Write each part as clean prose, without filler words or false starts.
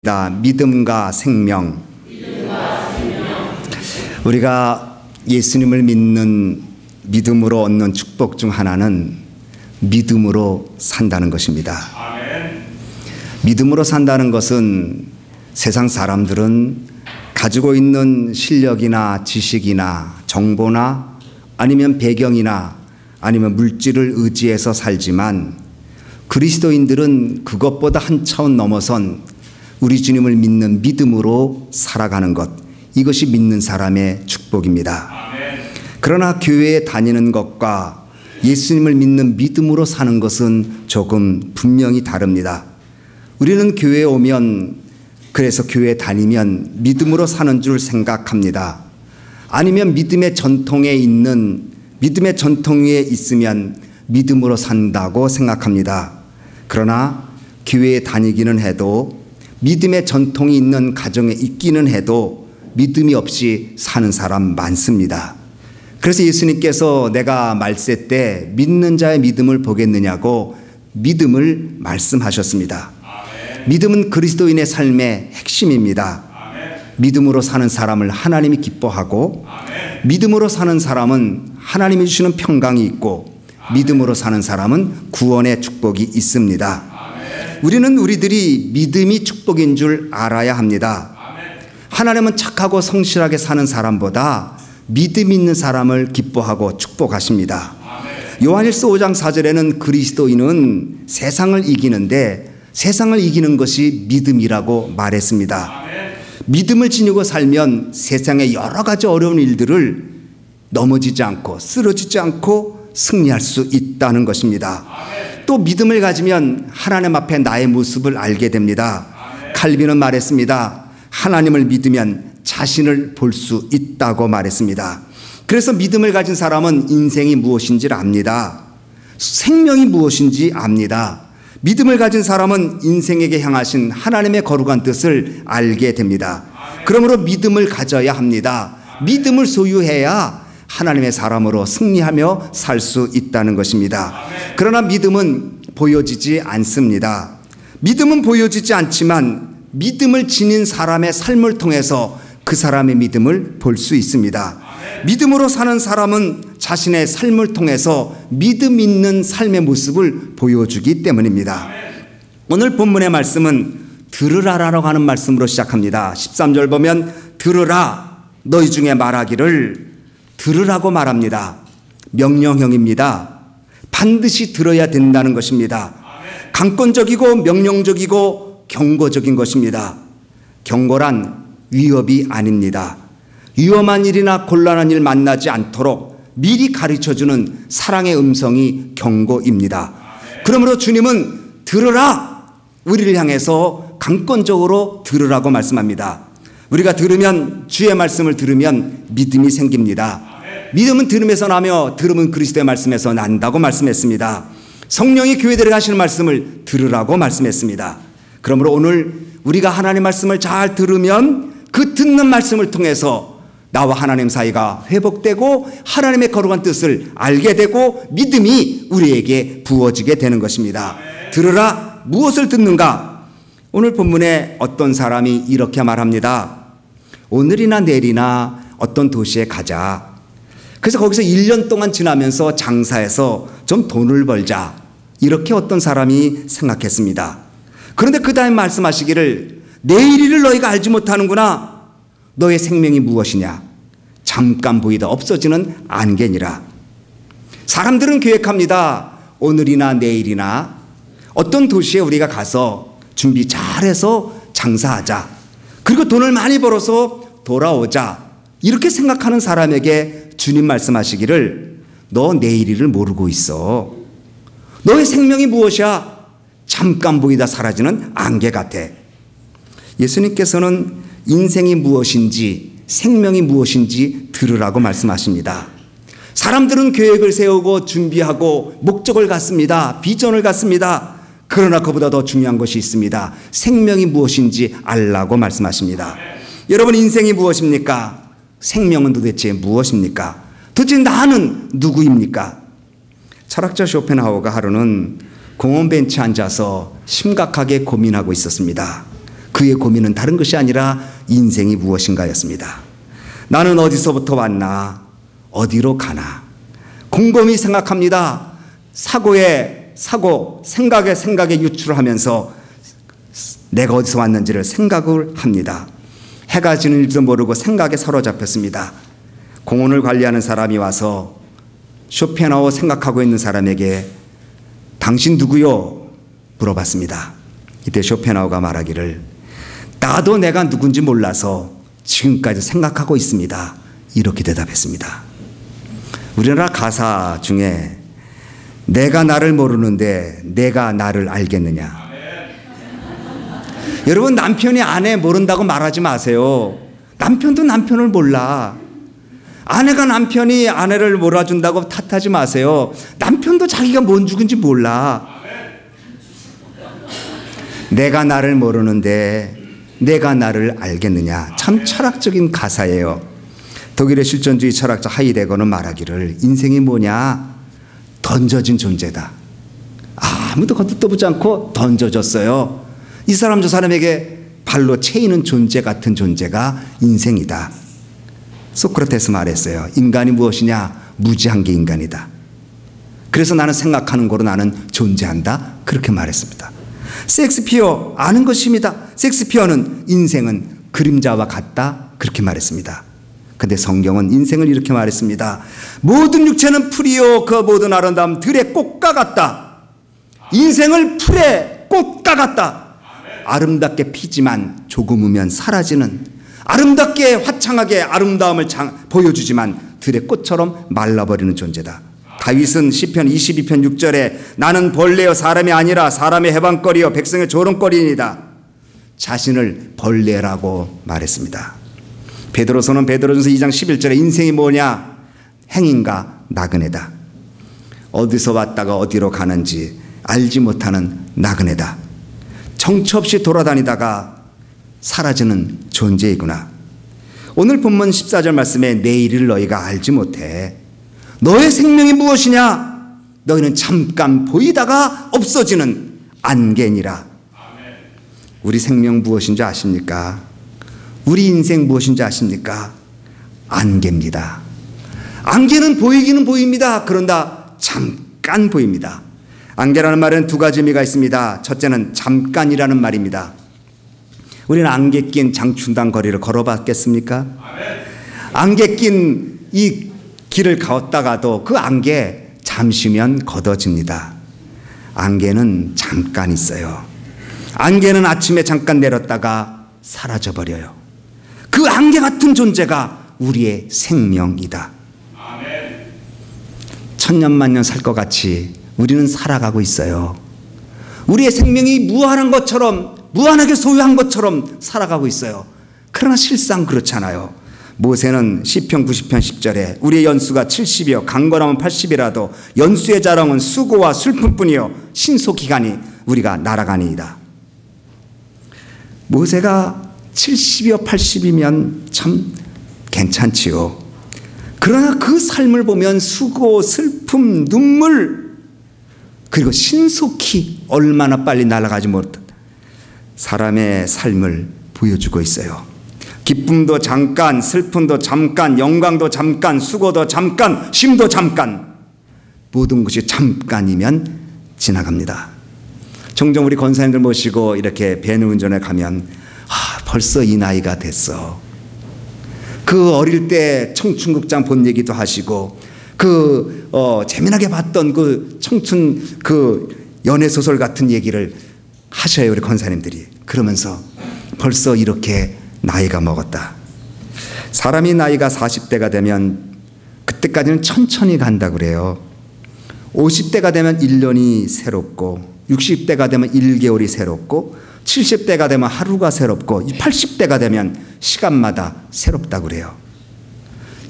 믿음과 생명. 우리가 예수님을 믿는 믿음으로 얻는 축복 중 하나는 믿음으로 산다는 것입니다. 믿음으로 산다는 것은 세상 사람들은 가지고 있는 실력이나 지식이나 정보나 아니면 배경이나 아니면 물질을 의지해서 살지만 그리스도인들은 그것보다 한 차원 넘어선 우리 주님을 믿는 믿음으로 살아가는 것, 이것이 믿는 사람의 축복입니다. 그러나 교회에 다니는 것과 예수님을 믿는 믿음으로 사는 것은 조금 분명히 다릅니다. 우리는 교회에 오면, 그래서 교회에 다니면 믿음으로 사는 줄 생각합니다. 아니면 믿음의 전통에 있으면 믿음으로 산다고 생각합니다. 그러나 교회에 다니기는 해도, 믿음의 전통이 있는 가정에 있기는 해도 믿음이 없이 사는 사람 많습니다. 그래서 예수님께서 내가 말세 때 믿는 자의 믿음을 보겠느냐고 믿음을 말씀하셨습니다. 믿음은 그리스도인의 삶의 핵심입니다. 믿음으로 사는 사람을 하나님이 기뻐하고, 믿음으로 사는 사람은 하나님이 주시는 평강이 있고, 믿음으로 사는 사람은 구원의 축복이 있습니다. 우리는 우리들이 믿음이 축복인 줄 알아야 합니다. 하나님은 착하고 성실하게 사는 사람보다 믿음 있는 사람을 기뻐하고 축복하십니다. 요한일서 5장 4절에는 그리스도인은 세상을 이기는데 세상을 이기는 것이 믿음이라고 말했습니다. 믿음을 지니고 살면 세상의 여러 가지 어려운 일들을 넘어지지 않고 쓰러지지 않고 승리할 수 있다는 것입니다. 또 믿음을 가지면 하나님 앞에 나의 모습을 알게 됩니다. 칼빈은 말했습니다. 하나님을 믿으면 자신을 볼 수 있다고 말했습니다. 그래서 믿음을 가진 사람은 인생이 무엇인지를 압니다. 생명이 무엇인지 압니다. 믿음을 가진 사람은 인생에게 향하신 하나님의 거룩한 뜻을 알게 됩니다. 그러므로 믿음을 가져야 합니다. 믿음을 소유해야 하나님의 사람으로 승리하며 살 수 있다는 것입니다. 그러나 믿음은 보여지지 않습니다. 믿음은 보여지지 않지만 믿음을 지닌 사람의 삶을 통해서 그 사람의 믿음을 볼 수 있습니다. 믿음으로 사는 사람은 자신의 삶을 통해서 믿음 있는 삶의 모습을 보여주기 때문입니다. 오늘 본문의 말씀은 들으라라고 하는 말씀으로 시작합니다. 13절 보면 들으라, 너희 중에 말하기를, 들으라고 말합니다. 명령형입니다. 반드시 들어야 된다는 것입니다. 강권적이고 명령적이고 경고적인 것입니다. 경고란 위협이 아닙니다. 위험한 일이나 곤란한 일 만나지 않도록 미리 가르쳐주는 사랑의 음성이 경고입니다. 그러므로 주님은 들으라, 우리를 향해서 강권적으로 들으라고 말씀합니다. 우리가 들으면, 주의 말씀을 들으면 믿음이 생깁니다. 믿음은 들음에서 나며 들음은 그리스도의 말씀에서 난다고 말씀했습니다. 성령이 교회들에게 하시는 말씀을 들으라고 말씀했습니다. 그러므로 오늘 우리가 하나님 말씀을 잘 들으면 그 듣는 말씀을 통해서 나와 하나님 사이가 회복되고 하나님의 거룩한 뜻을 알게 되고 믿음이 우리에게 부어지게 되는 것입니다. 들으라, 무엇을 듣는가? 오늘 본문에 어떤 사람이 이렇게 말합니다. 오늘이나 내일이나 어떤 도시에 가자. 그래서 거기서 1년 동안 지나면서 장사해서 좀 돈을 벌자, 이렇게 어떤 사람이 생각했습니다. 그런데 그 다음에 말씀하시기를, 내일 일을 너희가 알지 못하는구나. 너의 생명이 무엇이냐? 잠깐 보이다 없어지는 안개니라. 사람들은 계획합니다. 오늘이나 내일이나 어떤 도시에 우리가 가서 준비 잘해서 장사하자, 그리고 돈을 많이 벌어서 돌아오자, 이렇게 생각하는 사람에게 주님 말씀하시기를, 너 내일 일을 모르고 있어. 너의 생명이 무엇이야? 잠깐 보이다 사라지는 안개 같아. 예수님께서는 인생이 무엇인지, 생명이 무엇인지 들으라고 말씀하십니다. 사람들은 계획을 세우고 준비하고 목적을 갖습니다. 비전을 갖습니다. 그러나 그보다 더 중요한 것이 있습니다. 생명이 무엇인지 알라고 말씀하십니다. 여러분, 인생이 무엇입니까? 생명은 도대체 무엇입니까? 도대체 나는 누구입니까? 철학자 쇼펜하우어가 하루는 공원 벤치에 앉아서 심각하게 고민하고 있었습니다. 그의 고민은 다른 것이 아니라 인생이 무엇인가였습니다. 나는 어디서부터 왔나? 어디로 가나? 곰곰이 생각합니다. 사고에 사고, 생각에 유출하면서 내가 어디서 왔는지를 생각을 합니다. 해가 지는 일도 모르고 생각에 사로잡혔습니다. 공원을 관리하는 사람이 와서 쇼펜하우어 생각하고 있는 사람에게 당신 누구요? 물어봤습니다. 이때 쇼펜하우어가 말하기를 나도 내가 누군지 몰라서 지금까지 생각하고 있습니다. 이렇게 대답했습니다. 우리나라 가사 중에 내가 나를 모르는데 내가 나를 알겠느냐. 여러분, 남편이 아내 모른다고 말하지 마세요. 남편도 남편을 몰라. 아내가 남편이 아내를 몰아준다고 탓하지 마세요. 남편도 자기가 뭔 죽은지 몰라. 내가 나를 모르는데 내가 나를 알겠느냐. 참 철학적인 가사예요. 독일의 실존주의 철학자 하이데거는 말하기를 인생이 뭐냐? 던져진 존재다. 아무도 걷어보지 않고 던져졌어요. 이 사람 저 사람에게 발로 채이는 존재 같은 존재가 인생이다. 소크라테스 말했어요. 인간이 무엇이냐? 무지한 게 인간이다. 그래서 나는 생각하는 거로 나는 존재한다. 그렇게 말했습니다. 셰익스피어 아는 것입니다. 셰익스피어는 인생은 그림자와 같다. 그렇게 말했습니다. 근데 성경은 인생을 이렇게 말했습니다. 모든 육체는 풀이요 그 모든 아름다움 들의 꽃과 같다. 인생을 풀의 꽃과 같다. 아름답게 피지만 조금 후면 사라지는, 아름답게 화창하게 아름다움을 보여주지만 들의 꽃처럼 말라버리는 존재다. 다윗은 시편 22편 6절에 나는 벌레여 사람이 아니라 사람의 해방거리여 백성의 조롱거리이다. 자신을 벌레라고 말했습니다. 베드로서는 베드로전서 2장 11절에 인생이 뭐냐? 행인과 나그네다. 어디서 왔다가 어디로 가는지 알지 못하는 나그네다. 정처 없이 돌아다니다가 사라지는 존재이구나. 오늘 본문 14절 말씀에 내일을 너희가 알지 못해. 너의 생명이 무엇이냐? 너희는 잠깐 보이다가 없어지는 안개니라. 우리 생명 무엇인지 아십니까? 우리 인생 무엇인지 아십니까? 안개입니다. 안개는 보이기는 보입니다. 그런다 잠깐 보입니다. 안개라는 말은 두 가지 의미가 있습니다. 첫째는 잠깐이라는 말입니다. 우리는 안개 낀 장춘당 거리를 걸어봤겠습니까? 안개 낀 이 길을 걷다가도 그 안개 잠시면 걷어집니다. 안개는 잠깐 있어요. 안개는 아침에 잠깐 내렸다가 사라져버려요. 그 안개 같은 존재가 우리의 생명이다. 천년만년 살 것 같이 우리는 살아가고 있어요. 우리의 생명이 무한한 것처럼, 무한하게 소유한 것처럼 살아가고 있어요. 그러나 실상 그렇잖아요. 모세는 시편 90편 10절에 우리의 연수가 70이요 강건하면 80이라도 연수의 자랑은 수고와 슬픔뿐이요 신속기간이 우리가 날아가니이다. 모세가 70이요 80이면 참 괜찮지요. 그러나 그 삶을 보면 수고, 슬픔, 눈물, 그리고 신속히 얼마나 빨리 날아가지 못한 사람의 삶을 보여주고 있어요. 기쁨도 잠깐, 슬픔도 잠깐, 영광도 잠깐, 수고도 잠깐, 쉼도 잠깐, 모든 것이 잠깐이면 지나갑니다. 종종 우리 권사님들 모시고 이렇게 배낭운전에 가면 벌써 이 나이가 됐어. 그 어릴 때 청춘극장 본 얘기도 하시고 재미나게 봤던 그 청춘 연애소설 같은 얘기를 하셔요. 우리 권사님들이. 그러면서 벌써 이렇게 나이가 먹었다. 사람이 나이가 40대가 되면 그때까지는 천천히 간다 그래요. 50대가 되면 1년이 새롭고 60대가 되면 1개월이 새롭고 70대가 되면 하루가 새롭고 80대가 되면 시간마다 새롭다 그래요.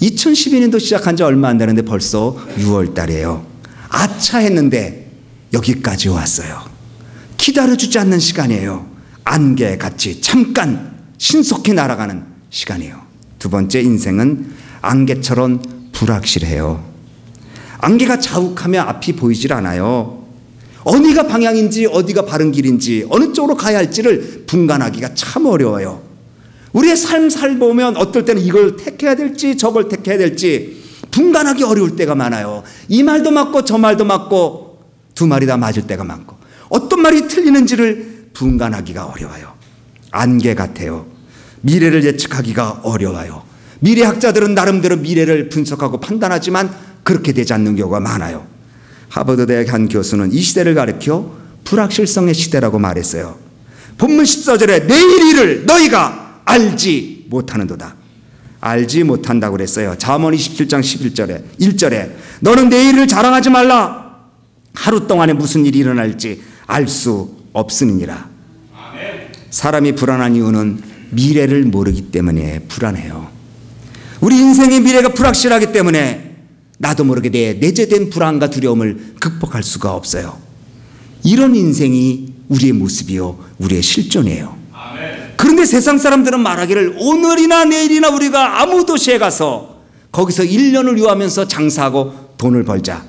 2012년도 시작한 지 얼마 안 되는데 벌써 6월 달이에요. 아차 했는데 여기까지 왔어요. 기다려주지 않는 시간이에요. 안개같이 잠깐 신속히 날아가는 시간이에요. 두 번째, 인생은 안개처럼 불확실해요. 안개가 자욱하면 앞이 보이질 않아요. 어디가 방향인지 어디가 바른 길인지 어느 쪽으로 가야 할지를 분간하기가 참 어려워요. 우리의 삶 살보면 어떨 때는 이걸 택해야 될지 저걸 택해야 될지 분간하기 어려울 때가 많아요. 이 말도 맞고 저 말도 맞고 두 말이 다 맞을 때가 많고 어떤 말이 틀리는지를 분간하기가 어려워요. 안개 같아요. 미래를 예측하기가 어려워요. 미래학자들은 나름대로 미래를 분석하고 판단하지만 그렇게 되지 않는 경우가 많아요. 하버드 대학 한 교수는 이 시대를 가리켜 불확실성의 시대라고 말했어요. 본문 14절에 내일 일을 너희가 알지 못하는도다. 알지 못한다고 그랬어요. 잠언 27장 1절에 너는 내일을 자랑하지 말라. 하루 동안에 무슨 일이 일어날지 알 수 없으니라. 사람이 불안한 이유는 미래를 모르기 때문에 불안해요. 우리 인생의 미래가 불확실하기 때문에 나도 모르게 내 내재된 불안과 두려움을 극복할 수가 없어요. 이런 인생이 우리의 모습이요, 우리의 실존이에요. 그런데 세상 사람들은 말하기를 오늘이나 내일이나 우리가 아무 도시에 가서 거기서 1년을 유하면서 장사하고 돈을 벌자.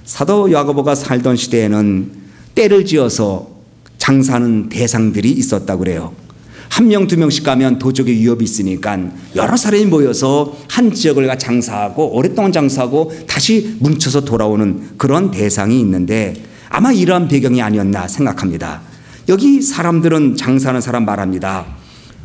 사도 야고보가 살던 시대에는 때를 지어서 장사하는 대상들이 있었다고 그래요. 한 명, 두 명씩 가면 도적의 위협이 있으니까 여러 사람이 모여서 한 지역을 가 장사하고 오랫동안 장사하고 다시 뭉쳐서 돌아오는 그런 대상이 있는데 아마 이러한 배경이 아니었나 생각합니다. 여기 사람들은 장사하는 사람 말합니다.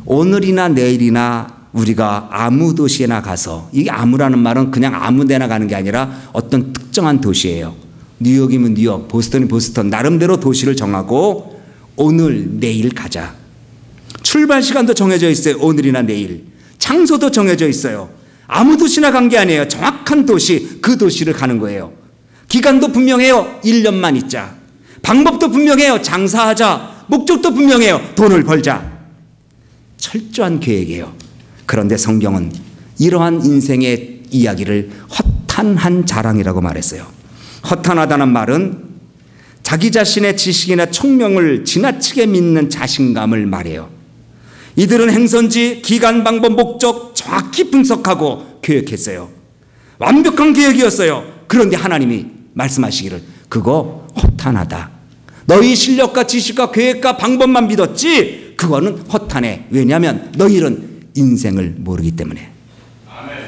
오늘이나 내일이나 우리가 아무 도시에나 가서, 이 아무라는 말은 그냥 아무 데나 가는 게 아니라 어떤 특정한 도시예요. 뉴욕이면 뉴욕, 보스턴이 보스턴, 나름대로 도시를 정하고 오늘 내일 가자. 출발 시간도 정해져 있어요. 오늘이나 내일. 장소도 정해져 있어요. 아무 도시나 간 게 아니에요. 정확한 도시, 그 도시를 가는 거예요. 기간도 분명해요. 1년만 있자. 방법도 분명해요. 장사하자. 목적도 분명해요. 돈을 벌자. 철저한 계획이에요. 그런데 성경은 이러한 인생의 이야기를 허탄한 자랑이라고 말했어요. 허탄하다는 말은 자기 자신의 지식이나 총명을 지나치게 믿는 자신감을 말해요. 이들은 행선지, 기간, 방법, 목적 정확히 분석하고 계획했어요. 완벽한 계획이었어요. 그런데 하나님이 말씀하시기를 그거 허탄하다. 너희 실력과 지식과 계획과 방법만 믿었지 그거는 허탄해. 왜냐하면 너희는 인생을 모르기 때문에.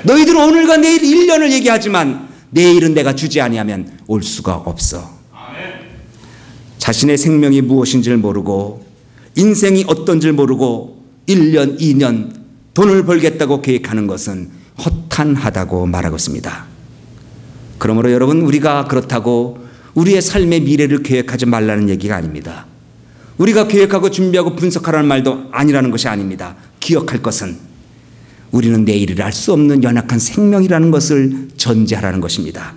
너희들은 오늘과 내일 1년을 얘기하지만 내일은 내가 주지 아니하면 올 수가 없어. 자신의 생명이 무엇인지를 모르고 인생이 어떤지를 모르고 1년, 2년 돈을 벌겠다고 계획하는 것은 허탄하다고 말하고 있습니다. 그러므로 여러분, 우리가 그렇다고 우리의 삶의 미래를 계획하지 말라는 얘기가 아닙니다. 우리가 계획하고 준비하고 분석하라는 말도 아니라는 것이 아닙니다. 기억할 것은 우리는 내일을 알 수 없는 연약한 생명이라는 것을 전제하라는 것입니다.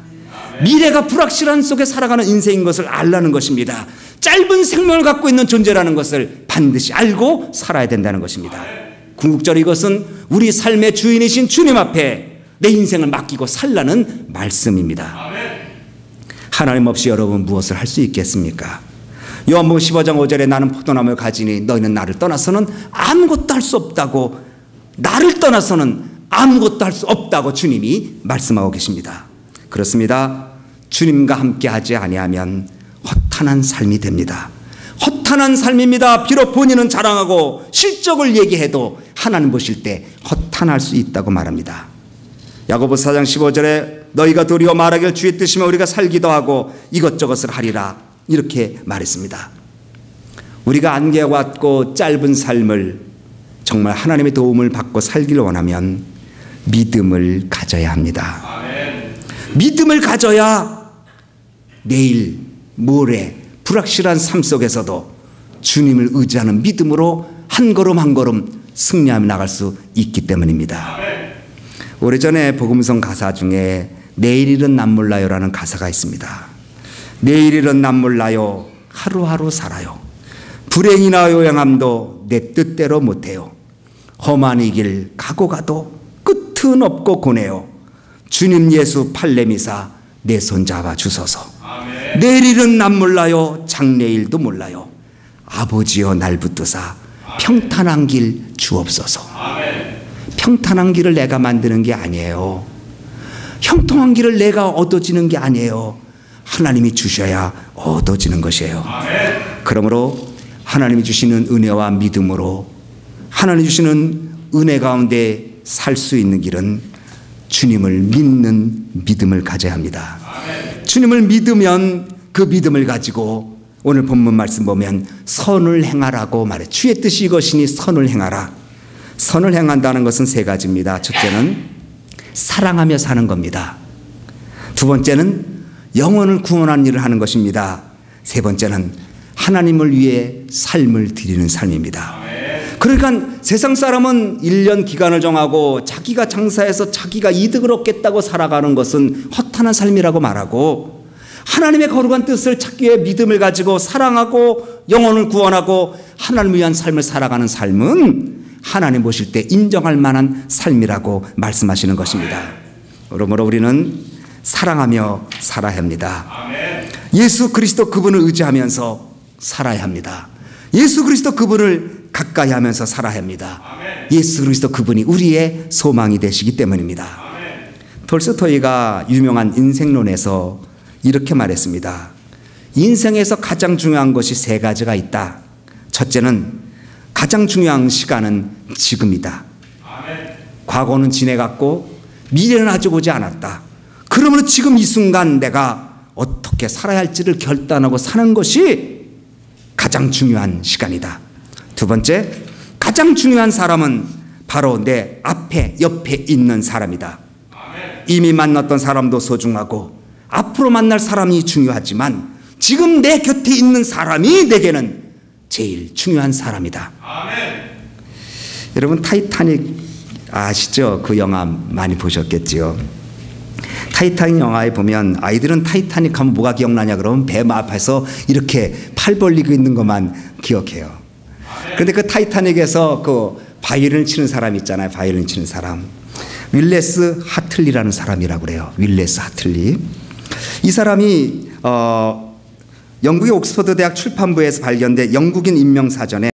미래가 불확실한 속에 살아가는 인생인 것을 알라는 것입니다. 짧은 생명을 갖고 있는 존재라는 것을 반드시 알고 살아야 된다는 것입니다. 궁극적으로 이것은 우리 삶의 주인이신 주님 앞에 내 인생을 맡기고 살라는 말씀입니다. 하나님 없이 여러분 무엇을 할 수 있겠습니까? 요한복음 15장 5절에 나는 포도나무를 가지니 너희는 나를 떠나서는 아무것도 할 수 없다고, 나를 떠나서는 아무것도 할 수 없다고 주님이 말씀하고 계십니다. 그렇습니다. 주님과 함께 하지 아니하면 허탄한 삶이 됩니다. 허탄한 삶입니다. 비록 본인은 자랑하고 실적을 얘기해도 하나님 보실 때 허탄할 수 있다고 말합니다. 야고보서 4장 15절에 너희가 도리어 말하길 주의 뜻이면 우리가 살기도 하고 이것저것을 하리라 이렇게 말했습니다. 우리가 안개왔고 짧은 삶을 정말 하나님의 도움을 받고 살기를 원하면 믿음을 가져야 합니다. 믿음을 가져야 내일, 모레 불확실한 삶 속에서도 주님을 의지하는 믿음으로 한 걸음 한 걸음 승리하며 나갈 수 있기 때문입니다. 오래전에 복음성 가사 중에 내일일은 남 몰라요라는 가사가 있습니다. 내일일은 남 몰라요. 하루하루 살아요. 불행이나 요양함도 내 뜻대로 못해요. 험한 이 길 가고 가도 끝은 없고 고네요. 주님 예수 팔레미사 내 손 잡아 주소서. 아멘. 내일일은 남 몰라요. 장래일도 몰라요. 아버지여 날 붙드사 평탄한 길 주옵소서. 아멘. 평탄한 길을 내가 만드는 게 아니에요. 형통한 길을 내가 얻어지는 게 아니에요. 하나님이 주셔야 얻어지는 것이에요. 그러므로 하나님이 주시는 은혜와 믿음으로 하나님이 주시는 은혜 가운데 살 수 있는 길은 주님을 믿는 믿음을 가져야 합니다. 주님을 믿으면 그 믿음을 가지고 오늘 본문 말씀 보면 선을 행하라고 말해. 주의 뜻이 이것이니 선을 행하라. 선을 행한다는 것은 세 가지입니다. 첫째는 사랑하며 사는 겁니다. 두 번째는 영혼을 구원하는 일을 하는 것입니다. 세 번째는 하나님을 위해 삶을 드리는 삶입니다. 그러니까 세상 사람은 1년 기간을 정하고 자기가 장사해서 자기가 이득을 얻겠다고 살아가는 것은 허탄한 삶이라고 말하고, 하나님의 거룩한 뜻을 찾기 위해 믿음을 가지고 사랑하고 영혼을 구원하고 하나님을 위한 삶을 살아가는 삶은 하나님 보실 때 인정할 만한 삶이라고 말씀하시는 것입니다. 그러므로 우리는 사랑하며 살아야 합니다. 예수 그리스도 그분을 의지하면서 살아야 합니다. 예수 그리스도 그분을 가까이 하면서 살아야 합니다. 예수 그리스도 그분이 우리의 소망이 되시기 때문입니다. 톨스토이가 유명한 인생론에서 이렇게 말했습니다. 인생에서 가장 중요한 것이 세 가지가 있다. 첫째는 가장 중요한 시간은 지금이다. 과거는 지내갔고 미래는 아직 오지 않았다. 그러므로 지금 이 순간 내가 어떻게 살아야 할지를 결단하고 사는 것이 가장 중요한 시간이다. 두 번째, 가장 중요한 사람은 바로 내 앞에 옆에 있는 사람이다. 이미 만났던 사람도 소중하고 앞으로 만날 사람이 중요하지만 지금 내 곁에 있는 사람이 내게는 제일 중요한 사람이다. 여러분 타이타닉 아시죠? 그 영화 많이 보셨겠지요. 타이타닉 영화에 보면 아이들은 타이타닉 하면 뭐가 기억나냐 그러면 배 앞에서 이렇게 팔 벌리고 있는 것만 기억해요. 그런데 그 타이타닉에서 그 바이올린 치는 사람 있잖아요. 바이올린 치는 사람. 윌레스 하틀리라는 사람이라고 그래요. 윌레스 하틀리. 이 사람이 영국의 옥스퍼드 대학 출판부에서 발견된 영국인 인명사전에